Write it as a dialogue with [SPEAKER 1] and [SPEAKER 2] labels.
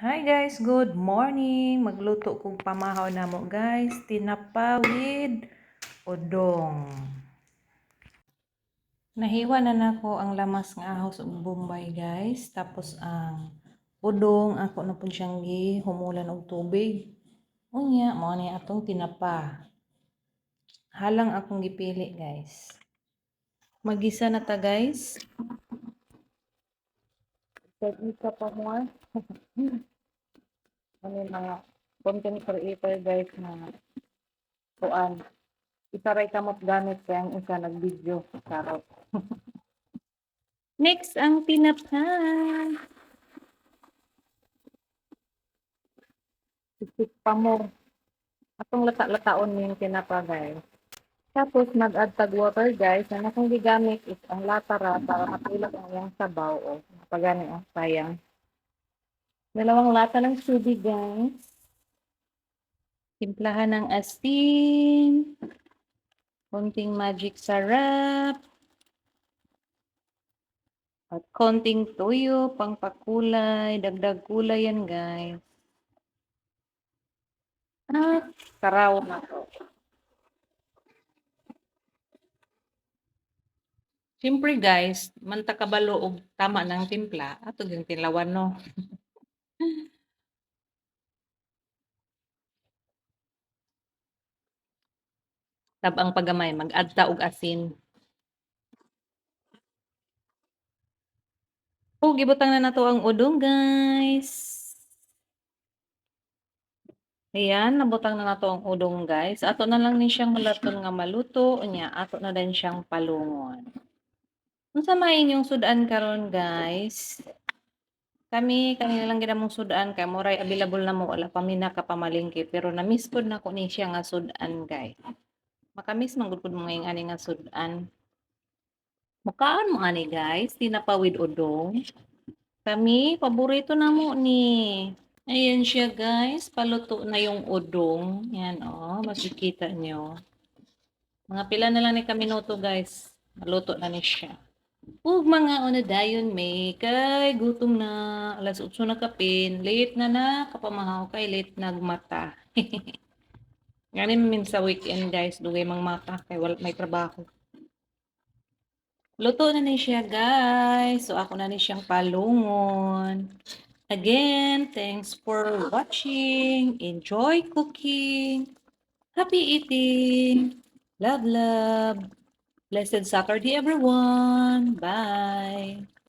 [SPEAKER 1] Hi guys, good morning. Magluto kong pamahaw na mo guys. Tinapa with udong. Nahiwa na nako ang lamas nga ahos ug bombay guys. Tapos ang udong ako na pud siyang gihumulan og tubig. Unya mao ni atong tinapa. Halang akong gipili guys. Magisa na ta guys. Isa pa mo. Ano yung mga content creator guys na kuan. Isaray kamot gamit kaya ang isa nag-video. Charot. Next ang tinapa. Sisik pa mo. Atong lata-lataon yung tinapa guys. Tapos mag-add tag water guys. Ang akong gigamit is ang lata ra para matulog ang iyang sabaw. O, pagani ang sayang. Dalawang lata ng tubig guys. Timplahan ng asin. Konting magic sarap. At konting tuyo, pangpakulay. Dagdag kulay yan guys. At karaw na to. Siyempre guys, manta kabalo og tama ng timpla, ato yung tilawan no. Tabang pagamay, mag-add ta og asin. Gibutang na nato ang udong guys. Ayan, nabutang na nato ang udong guys. Ato na lang ni siyang malaton nga maluto, unya ato na din siyang palungon. Unsa may inyong sudan karon guys? Kami kanina lang gid among sudan kay moray available na mo wala pa mi nakapamalingki pero na-miss pod nako ni siya nga sudan guys. Makamis man gud pud mo ngayong ani nga sudan. Mukaan mo ani guys, tinapa with udong. Kami, paborito na mo ni. Ayan siya guys, paluto na yung udong. Yan oh, makikita nyo. Mga pila na lang ni kaminuto guys. Maluto na ni siya. Ug mga una dayon may kay gutom na alas 8 na kapin. Late na na kapamahaw kay late nagmata. Ngani min sa weekend guys, dugay mang mata kay wala may trabaho. Luto na ni siya guys. So ako na ni siyang palungon. Again, thanks for watching. Enjoy cooking. Happy eating. Love, love. Blessed Saturday everyone. Bye.